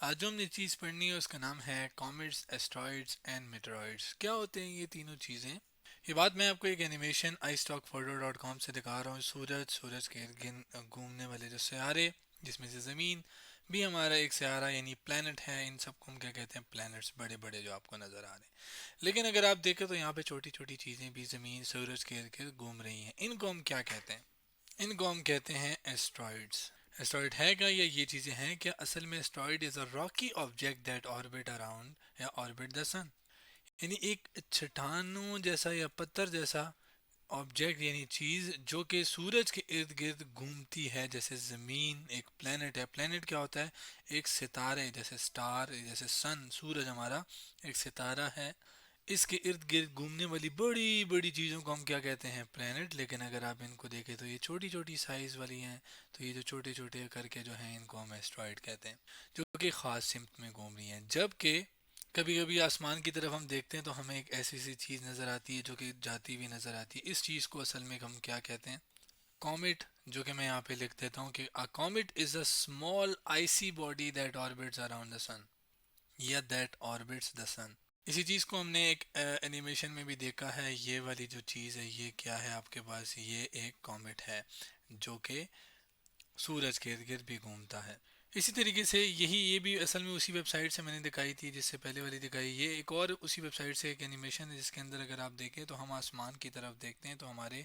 آج جو ہم نے چیز پڑھنی ہے اس کا نام ہے کامٹس ایسٹرائڈس اینڈ میٹرائڈس. کیا ہوتے ہیں یہ تینوں چیزیں؟ یہ بات میں آپ کو ایک اینیمیشن iStockphoto.com سے دکھا رہا ہوں. سورج کے ارد گرد گھومنے والے جو سیارے، جس میں سے زمین بھی ہمارا ایک سیارہ یعنی پلانٹ ہے. ان سب کو ہم کیا کہتے ہیں؟ پلانٹس، بڑے بڑے جو آپ کو نظر آ رہے ہیں. لیکن اگر آپ دیکھیں تو یہاں پہ چھوٹی چھوٹی چیزیں بھی زمین سورج کے ارد گرد گھوم رہی ہیں. ان کو ہم کیا کہتے ہیں؟ ان کو ہم کہتے ہیں ایسٹرائڈس. اسٹرائڈ ہے کیا یا یہ چیزیں ہیں کیا؟ اصل میں stride is a Rocky object that orbit around یا آربٹ دا سن، یعنی ایک چٹانوں جیسا یا پتھر جیسا آبجیکٹ یعنی چیز جو کہ سورج کے ارد گرد گھومتی ہے. جیسے زمین ایک پلینٹ ہے. پلینٹ کیا ہوتا ہے؟ ایک ستارے جیسے سٹار، جیسے سن سورج ہمارا ایک ستارہ ہے. اس کے ارد گرد گھومنے والی بڑی بڑی چیزوں کو ہم کیا کہتے ہیں؟ پلینٹ. لیکن اگر آپ ان کو دیکھیں تو یہ چھوٹی چھوٹی سائز والی ہیں. تو یہ جو چھوٹے چھوٹے کر کے جو ہیں ان کو ہم ایسٹرائڈ کہتے ہیں، جو کہ خاص سمت میں گھوم رہی ہیں. جبکہ کبھی کبھی آسمان کی طرف ہم دیکھتے ہیں تو ہمیں ایک ایسی سی چیز نظر آتی ہے جو کہ جاتی ہوئی نظر آتی ہے. اس چیز کو اصل میں ہم کیا کہتے ہیں؟ کومیٹ. جو کہ میں یہاں پہ لکھ دیتا ہوں کہ comet is a small icy body that orbits around the sun یا دیٹ آربٹس دا سن. اسی چیز کو ہم نے ایک اینیمیشن میں بھی دیکھا ہے. یہ والی جو چیز ہے یہ کیا ہے آپ کے پاس؟ یہ ایک کومیٹ ہے جو کہ سورج کے ارد گرد بھی گھومتا ہے. اسی طریقے سے یہ بھی اصل میں اسی ویب سائٹ سے میں نے دکھائی تھی جس سے پہلے والی دکھائی. یہ ایک اور اسی ویب سائٹ سے ایک اینیمیشن ہے جس کے اندر اگر آپ دیکھیں تو ہم آسمان کی طرف دیکھتے ہیں تو ہمارے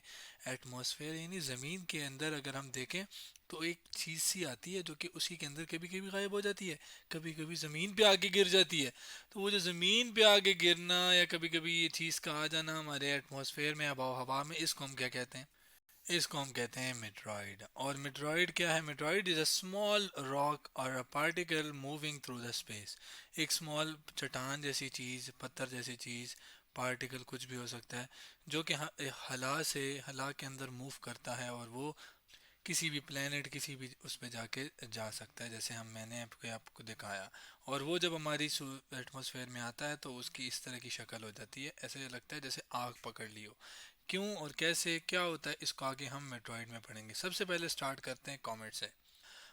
ایٹماسفیئر یعنی زمین کے اندر اگر ہم دیکھیں تو ایک چیز سی آتی ہے جو کہ اسی کے اندر کبھی کبھی غائب ہو جاتی ہے، کبھی کبھی زمین پہ آگے گر جاتی ہے. تو وہ جو زمین پہ آگے گرنا یا کبھی کبھی یہ چیز کا آ جانا ہمارے ایٹماسفیئر میں، آب و ہوا میں، اس کو ہم کیا کہتے ہیں؟ اس کو ہم کہتے ہیں میٹرائڈ. اور میٹرائڈ کیا ہے؟ میٹرائڈ از اے اسمال راک اور a particle moving through the space. ایک اسمال چٹان جیسی چیز، پتھر جیسی چیز، پارٹیکل کچھ بھی ہو سکتا ہے جو کہ خلا کے اندر موو کرتا ہے اور وہ کسی بھی پلینٹ کسی بھی اس پہ جا سکتا ہے. جیسے میں نے آپ کو دکھایا. اور وہ جب ہماری ایٹماسفیئر میں آتا ہے تو اس کی اس طرح کی شکل ہو جاتی ہے، ایسے لگتا ہے جیسے آگ پکڑ لی ہو. کیوں اور کیسے کیا ہوتا ہے اس کو آگے ہم میٹرائڈ میں پڑھیں گے. سب سے پہلے سٹارٹ کرتے ہیں کومیٹ سے.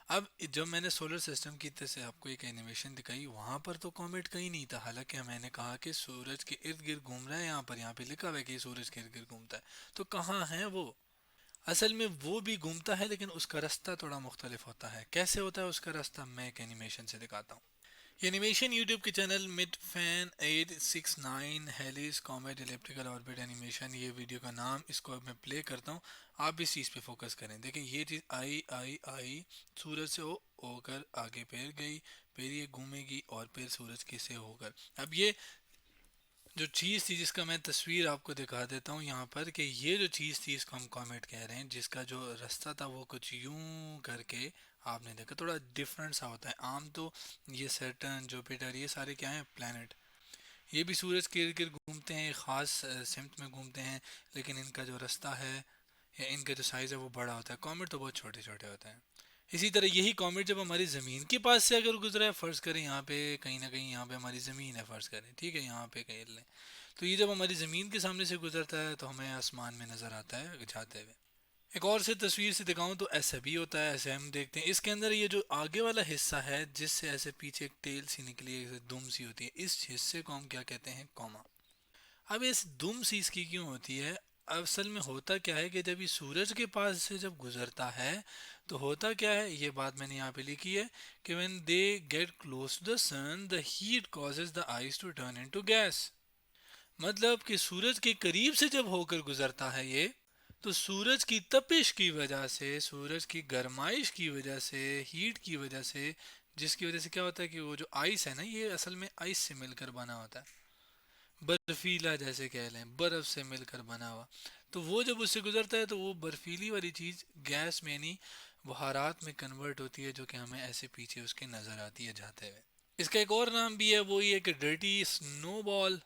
اب جب میں نے سولر سسٹم کی طرف سے آپ کو ایک اینیمیشن دکھائی وہاں پر تو کومیٹ کہیں نہیں تھا، حالانکہ میں نے کہا کہ سورج کے ارد گرد گھوم رہا ہے. یہاں پہ لکھا ہوا ہے کہ یہ سورج کے ارد گرد گھومتا ہے. تو کہاں ہے وہ؟ اصل میں وہ بھی گھومتا ہے لیکن اس کا رستہ تھوڑا مختلف ہوتا ہے. کیسے ہوتا ہے اس کا رستہ؟ میں ایک اینیمیشن سے دکھاتا ہوں. یہ اینیمیشن یوٹیوب کے چینل مڈ فین 869 Halley's comet elliptical orbit animation, یہ ویڈیو کا نام. اس کو اب میں پلے کرتا ہوں، آپ اس چیز پہ فوکس کریں. دیکھیں یہ چیز آئی سورج سے ہو کر آگے پھر گئی، پھر یہ گھومے گی اور پھر سورج کے سے ہو کر. اب یہ جو چیز تھی جس کا میں تصویر آپ کو دکھا دیتا ہوں یہاں پر، کہ یہ جو چیز تھی اس کو ہم کومیٹ کہہ رہے ہیں، جس کا جو رستہ تھا وہ کچھ یوں کر کے آپ نے دیکھا تھوڑا ڈفرینٹ سا ہوتا ہے. عام تو یہ سیٹرن، جوپیٹر، یہ سارے کیا ہیں؟ پلانٹ. یہ بھی سورج کے ارد گرد گھومتے ہیں، خاص سمت میں گھومتے ہیں، لیکن ان کا جو رستہ ہے یا ان کا جو سائز ہے وہ بڑا ہوتا ہے. کومیٹ تو بہت چھوٹے چھوٹے ہوتے ہیں. اسی طرح یہی کومیٹ جب ہماری زمین کے پاس سے اگر گزرا ہے، فرض کریں یہاں پہ کہیں نہ کہیں یہاں پہ ہماری زمین ہے، فرض کریں ٹھیک ہے، یہاں پہ کہیں لیں، تو یہ جب ہماری زمین کے سامنے سے گزرتا ہے تو ہمیں آسمان میں نظر آتا ہے جاتے ہوئے. ایک اور سے تصویر سے دکھاؤں تو ایسا بھی ہوتا ہے. ایسے ہم دیکھتے ہیں اس کے اندر یہ جو آگے والا حصہ ہے جس سے ایسے پیچھے ایک ٹیل سی نکلی ہے، دم سی ہوتی ہے، اس حصے کو ہم کیا کہتے ہیں؟ کوما. اب اس دم سی اس کی کیوں ہوتی ہے؟ اصل میں ہوتا کیا ہے کہ جب یہ سورج کے پاس سے جب گزرتا ہے تو ہوتا کیا ہے، یہ بات میں نے یہاں پہ لکھی ہے کہ when they get close to the sun the heat causes the ice to turn into gas. مطلب کہ سورج کے قریب سے جب ہو کر گزرتا ہے یہ، تو سورج کی تپش کی وجہ سے، سورج کی گرمائش کی وجہ سے، ہیٹ کی وجہ سے، جس کی وجہ سے کیا ہوتا ہے کہ وہ جو آئس ہے نا، یہ اصل میں آئس سے مل کر بنا ہوتا ہے، برفیلا جیسے کہہ لیں، برف سے مل کر بنا ہوا. تو وہ جب اس سے گزرتا ہے تو وہ برفیلی والی چیز گیس میں یعنی بخارات میں کنورٹ ہوتی ہے، جو کہ ہمیں ایسے پیچھے اس کے نظر آتی ہے جاتے ہوئے. اس کا ایک اور نام بھی ہے، وہ یہ کہ ڈرٹی سنو بال.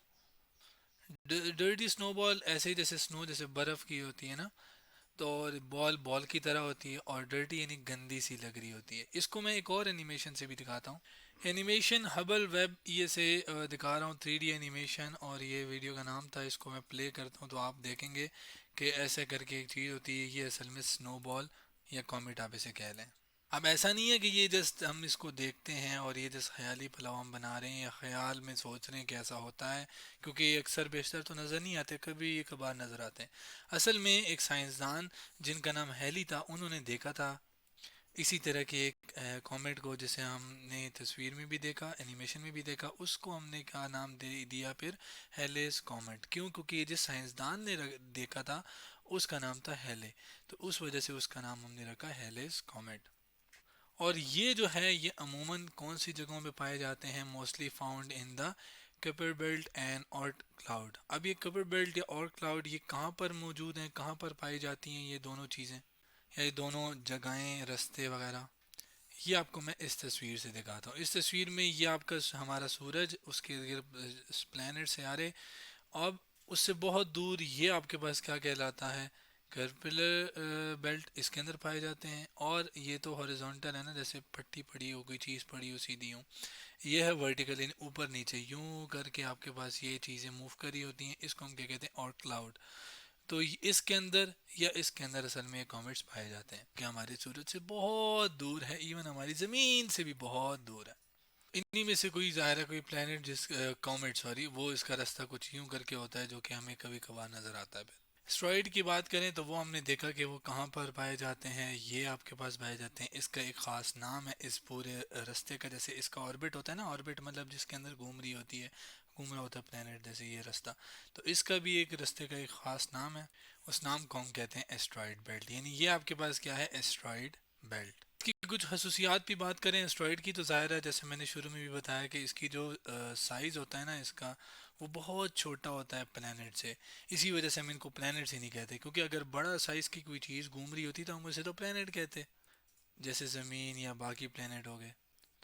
ڈرٹی سنو بال ایسے ہی جیسے سنو جیسے برف کی ہوتی ہے نا، تو اور بال کی طرح ہوتی ہے، اور ڈرٹی یعنی گندی سی لگ رہی ہوتی ہے. اس کو میں ایک اور اینیمیشن سے بھی دکھاتا ہوں. اینیمیشن ہبل ویب یہ سے دکھا رہا ہوں 3D اینیمیشن، اور یہ ویڈیو کا نام تھا. اس کو میں پلے کرتا ہوں تو آپ دیکھیں گے کہ ایسے کر کے ایک چیز ہوتی ہے. یہ اصل میں سنو بال یا کومیٹ آپ اسے کہہ لیں. اب ایسا نہیں ہے کہ یہ جسٹ ہم اس کو دیکھتے ہیں اور یہ جس خیالی پلاؤ ہم بنا رہے ہیں یا خیال میں سوچ رہے ہیں کہ ایسا ہوتا ہے، کیونکہ یہ اکثر بیشتر تو نظر نہیں آتے، کبھی یہ کبھار نظر آتے ہیں۔ اصل میں ایک سائنسدان جن کا نام ہیلی تھا، انہوں نے دیکھا تھا اسی طرح کے ایک کومیٹ کو، جسے ہم نے تصویر میں بھی دیکھا، اینیمیشن میں بھی دیکھا، اس کو ہم نے کیا نام دے دیا پھر؟ ہیلیس کومیٹ۔ کیوں؟ کیونکہ یہ جس سائنسدان نے دیکھا تھا اس کا نام تھا ہیلے، تو اس وجہ سے اس کا نام ہم نے رکھا ہیلیس کومیٹ۔ اور یہ جو ہے یہ عموماً کون سی جگہوں پہ پائے جاتے ہیں؟ Mostly found in the Kuiper belt and Oort cloud. اب یہ کپر بیلٹ یا اورٹ کلاؤڈ یہ کہاں پر موجود ہیں، کہاں پر پائی جاتی ہیں یہ دونوں چیزیں، یا یہ دونوں جگہیں، رستے وغیرہ؟ یہ آپ کو میں اس تصویر سے دکھاتا ہوں۔ اس تصویر میں یہ آپ کا ہمارا سورج، اس کے ارد پلانٹ سیارے، اب اس سے بہت دور یہ آپ کے پاس کیا کہلاتا ہے؟ کرپلر بیلٹ، اس کے اندر پائے جاتے ہیں۔ اور یہ تو ہاریزونٹل ہے نا، جیسے پٹی پڑی ہو، کوئی چیز پڑی ہو سیدھی ہو۔ یہ ہے ورٹیکل، یعنی اوپر نیچے یوں کر کے آپ کے پاس یہ چیزیں موو کری ہوتی ہیں، اس کو ہم کیا کہتے ہیں؟ اور کلاؤڈ۔ تو اس کے اندر یا اس کے اندر اصل میں کامٹس پائے جاتے ہیں کہ ہمارے سورج سے بہت دور ہے، ایون ہماری زمین سے بھی بہت دور ہے۔ انہی میں سے کوئی ظاہر ہے کوئی پلانٹ جس کومیٹ سوری، وہ اس کا راستہ کچھ یوں کر کے ہوتا ہے جو کہ ہمیں کبھی کبھار نظر آتا ہے۔ اسٹرائڈ کی بات کریں تو وہ ہم نے دیکھا کہ وہ کہاں پر پائے جاتے ہیں، یہ آپ کے پاس پائے جاتے ہیں۔ اس کا ایک خاص نام ہے اس پورے رستے کا، جیسے اس کا آربٹ ہوتا ہے نا، آربٹ مطلب جس کے اندر گھوم رہی ہوتی ہے، گھوم رہا ہوتا ہے پلانٹ، جیسے یہ رستہ، تو اس کا بھی ایک رستے کا ایک خاص نام ہے۔ اس نام کو ہم کہتے ہیں ایسٹرائڈ بیلٹ، یعنی یہ آپ کے پاس کیا ہے؟ Asteroid belt. اس کی کچھ خصوصیات بھی بات کریں اسٹرائڈ کی، تو ظاہر ہے جیسے میں نے شروع میں بھی بتایا کہ اس کی جو سائز ہوتا ہے نا اس کا، وہ بہت چھوٹا ہوتا ہے پلانٹ سے۔ اسی وجہ سے ہم ان کو پلانٹس ہی نہیں کہتے، کیونکہ اگر بڑا سائز کی کوئی چیز گھوم رہی ہوتی تو ہم اسے تو پلانٹ کہتے، جیسے زمین یا باقی پلانٹ ہو گئے۔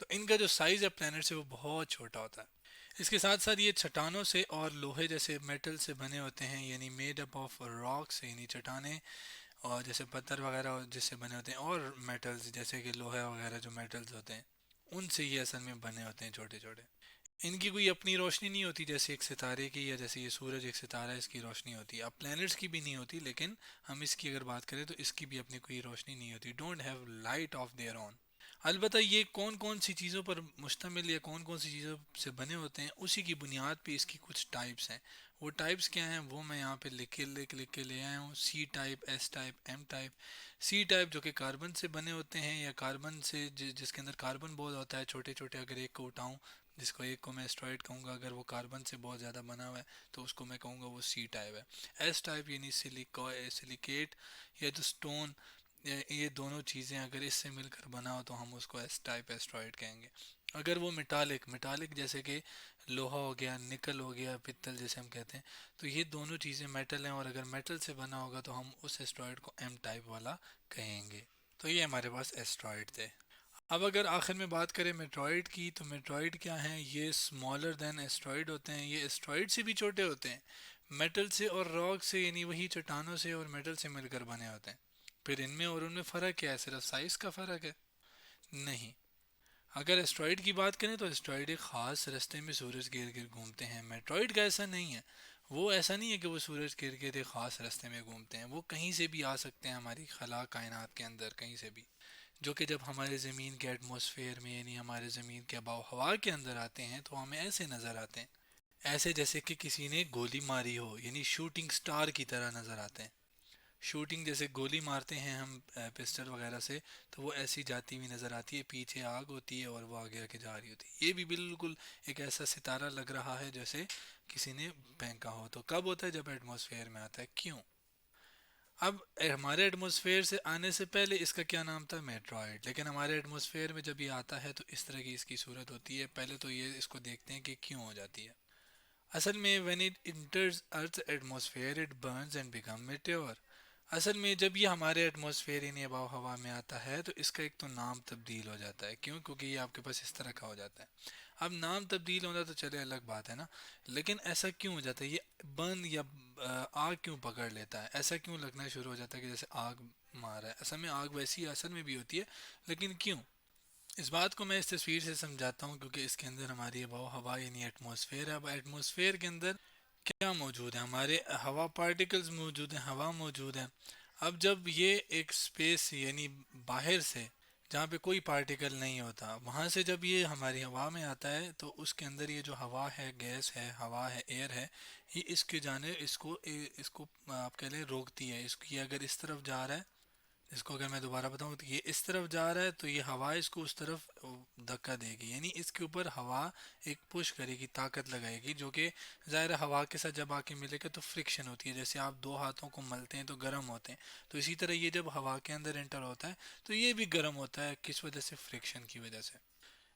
تو ان کا جو سائز ہے پلانٹ سے وہ بہت چھوٹا ہوتا ہے۔ اس کے ساتھ ساتھ یہ چٹانوں سے اور لوہے جیسے میٹل سے بنے ہوتے ہیں، یعنی میڈ اپ آف راکس، یعنی چٹانیں اور جیسے پتھر وغیرہ جس سے بنے ہوتے ہیں، اور میٹلز جیسے کہ لوہے وغیرہ جو میٹلز ہوتے ہیں ان سے یہ اصل میں بنے ہوتے ہیں چھوٹے چھوٹے۔ ان کی کوئی اپنی روشنی نہیں ہوتی جیسے ایک ستارے کی، یا جیسے یہ سورج ایک ستارہ ہے اس کی روشنی ہوتی ہے، اب پلانٹس کی بھی نہیں ہوتی، لیکن ہم اس کی اگر بات کریں تو اس کی بھی اپنی کوئی روشنی نہیں ہوتی، don't have light of their own. البتہ یہ کون کون سی چیزوں پر مشتمل یا کون کون سی چیزوں سے بنے ہوتے ہیں، اسی کی بنیاد پہ اس کی کچھ ٹائپس ہیں۔ وہ ٹائپس کیا ہیں وہ میں یہاں پہ لکھ کے لے آیا ہوں۔ C type, S type, M type. C type جو کہ کاربن سے بنے ہوتے ہیں، یا کاربن سے جس کے اندر کاربن بہت ہوتا ہے چھوٹے چھوٹے، اگر ایک کو اٹھاؤں، جس کو ایک کو میں اسٹرائڈ کہوں گا، اگر وہ کاربن سے بہت زیادہ بنا ہوا ہے تو اس کو میں کہوں گا وہ سی ٹائپ ہے۔ ایس ٹائپ یعنی سلیکیٹ یا جو سٹون، یہ دونوں چیزیں اگر اس سے مل کر بنا ہو تو ہم اس کو ایس ٹائپ ایسٹرائڈ کہیں گے۔ اگر وہ میٹالک جیسے کہ لوہا ہو گیا، نکل ہو گیا، پتل جیسے ہم کہتے ہیں، تو یہ دونوں چیزیں میٹل ہیں، اور اگر میٹل سے بنا ہوگا تو ہم اس ایسٹرائڈ کو ایم ٹائپ والا کہیں گے۔ تو یہ ہمارے پاس ایسٹرائڈ تھے۔ اب اگر آخر میں بات کریں میٹرائڈ کی، تو میٹرائڈ کیا ہیں؟ یہ اسمالر دین ایسٹرائڈ ہوتے ہیں، یہ ایسٹرائڈ سے بھی چھوٹے ہوتے ہیں، میٹل سے اور راک سے، یعنی وہی چٹانوں سے اور میٹل سے مل کر بنے ہوتے ہیں۔ پھر ان میں اور ان میں فرق کیا ہے؟ صرف سائز کا فرق ہے؟ نہیں۔ اگر ایسٹرائڈ کی بات کریں تو ایسٹرائڈ ایک خاص رستے میں سورج کے ارد گرد گھومتے ہیں، میٹرائڈ کا ایسا نہیں ہے۔ وہ ایسا نہیں ہے کہ وہ سورج کے ارد گرد ایک خاص رستے میں گھومتے ہیں، وہ کہیں سے بھی آ سکتے ہیں ہماری خلا کائنات کے اندر، کہیں سے بھی، جو کہ جب ہمارے زمین کے ایٹماسفیئر میں، یعنی ہمارے زمین کے آب و ہوا کے اندر آتے ہیں تو ہمیں ایسے نظر آتے ہیں، ایسے جیسے کہ کسی نے گولی ماری ہو، یعنی شوٹنگ سٹار کی طرح نظر آتے ہیں۔ شوٹنگ جیسے گولی مارتے ہیں ہم پسٹل وغیرہ سے، تو وہ ایسی جاتی ہوئی نظر آتی ہے، پیچھے آگ ہوتی ہے اور وہ آگے آگے جا رہی ہوتی ہے۔ یہ بھی بالکل ایک ایسا ستارہ لگ رہا ہے جیسے کسی نے پھینکا ہو۔ تو کب ہوتا ہے؟ جب ایٹماسفیئر میں آتا ہے۔ کیوں؟ اب ہمارے ایٹماسفیئر سے آنے سے پہلے اس کا کیا نام تھا؟ میٹرائڈ، لیکن ہمارے ایٹماسفیئر میں جب یہ آتا ہے تو اس طرح کی اس کی صورت ہوتی ہے۔ پہلے تو یہ اس کو دیکھتے ہیں کہ کیوں ہو جاتی ہے۔ اصل میں when it enters earth's atmosphere it burns and become meteor۔ اصل میں جب یہ ہمارے ایٹماسفیئر یعنی آب و ہوا میں آتا ہے تو اس کا ایک تو نام تبدیل ہو جاتا ہے۔ کیوں؟ کیونکہ یہ آپ کے پاس اس طرح کا ہو جاتا ہے۔ اب نام تبدیل ہونا تو چلے الگ بات ہے نا، لیکن ایسا کیوں ہو جاتا ہے؟ یہ بن یا آگ کیوں پکڑ لیتا ہے؟ ایسا کیوں لگنا شروع ہو جاتا ہے کہ جیسے آگ مارا ہے؟ اصل میں آگ ویسی اصل میں بھی ہوتی ہے، لیکن کیوں؟ اس بات کو میں اس تصویر سے سمجھاتا ہوں، کیونکہ اس کے اندر ہماری آب و ہوا یعنی ایٹماسفیئر ہے۔ اب ایٹماسفیئر کے اندر کیا موجود ہے؟ ہمارے ہوا پارٹیکلز موجود ہیں، ہوا موجود ہے۔ اب جب یہ ایک سپیس یعنی باہر سے جہاں پہ کوئی پارٹیکل نہیں ہوتا، وہاں سے جب یہ ہماری ہوا میں آتا ہے تو اس کے اندر یہ جو ہوا ہے، گیس ہے، ہوا ہے، ایئر ہے، یہ اس کے جانب اس کو آپ کہہ لیں روکتی ہے، اس کی اگر اس طرف جا رہا ہے، اس کو اگر میں دوبارہ بتاؤں تو یہ اس طرف جا رہا ہے تو یہ ہوا اس کو اس طرف دھکا دے گی، یعنی اس کے اوپر ہوا ایک پش کرے گی، طاقت لگائے گی، جو کہ ظاہر ہے ہوا کے ساتھ جب آ کے ملے گا تو فرکشن ہوتی ہے، جیسے آپ دو ہاتھوں کو ملتے ہیں تو گرم ہوتے ہیں، تو اسی طرح یہ جب ہوا کے اندر انٹر ہوتا ہے تو یہ بھی گرم ہوتا ہے، کس وجہ سے؟ فرکشن کی وجہ سے،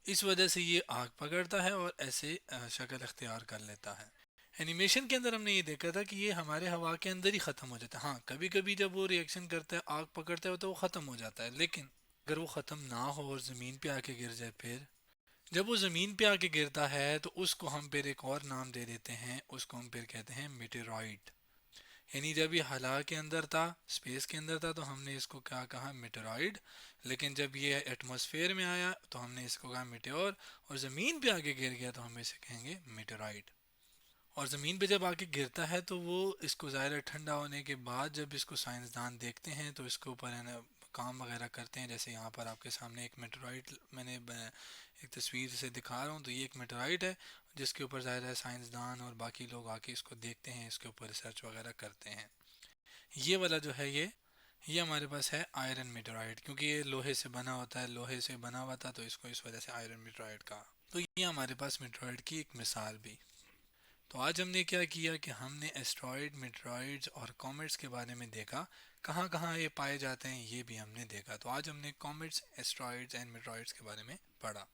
اس وجہ سے یہ آگ پکڑتا ہے اور ایسے شکل اختیار کر لیتا ہے۔ اینیمیشن کے اندر ہم نے یہ دیکھا تھا کہ یہ ہمارے ہوا کے اندر ہی ختم ہو جاتا ہے، ہاں کبھی کبھی جب وہ ریئیکشن کرتا ہے، آگ پکڑتا ہے تو وہ ختم ہو جاتا ہے، لیکن اگر وہ ختم نہ ہو اور زمین پہ آ کے گر جائے، پھر جب وہ زمین پہ آ کے گرتا ہے تو اس کو ہم پھر ایک اور نام دے دیتے ہیں، اس کو ہم پھر کہتے ہیں میٹیرائٹ، یعنی جب یہ خلا کے اندر تھا، اسپیس کے اندر تھا، تو ہم نے اس کو کیا کہا؟ میٹیرائڈ، لیکن جب یہ ایٹماسفیئر میں آیا تو ہم نے اس کو کہا میٹیور، اور زمین پہ آ کے گر گیا تو ہم اسے کہیں گے میٹیرائٹ۔ اور زمین پہ جب آ کے گرتا ہے تو وہ اس کو ظاہر ہے ٹھنڈا ہونے کے بعد جب اس کو سائنسدان دیکھتے ہیں تو اس کے اوپر ہے نا کام وغیرہ کرتے ہیں، جیسے یہاں پر آپ کے سامنے ایک میٹرائٹ میں نے ایک تصویر سے دکھا رہا ہوں، تو یہ ایک میٹرائٹ ہے جس کے اوپر ظاہر ہے سائنسدان اور باقی لوگ آ کے اس کو دیکھتے ہیں، اس کے اوپر ریسرچ وغیرہ کرتے ہیں۔ یہ والا جو ہے یہ ہمارے پاس ہے آئرن میٹرائٹ، کیونکہ یہ لوہے سے بنا ہوتا ہے، لوہے سے بنا ہوا تھا تو اس کو اس وجہ سے آئرن میٹرائٹ کہا، تو یہ ہمارے پاس میٹرائٹ کی ایک مثال بھی۔ تو آج ہم نے کیا کیا کہ ہم نے ایسٹرائڈ، میٹرائڈز اور کومیٹس کے بارے میں دیکھا، کہاں کہاں یہ پائے جاتے ہیں یہ بھی ہم نے دیکھا۔ تو آج ہم نے کومیٹس، ایسٹرائڈز اینڈ میٹرائڈز کے بارے میں پڑھا۔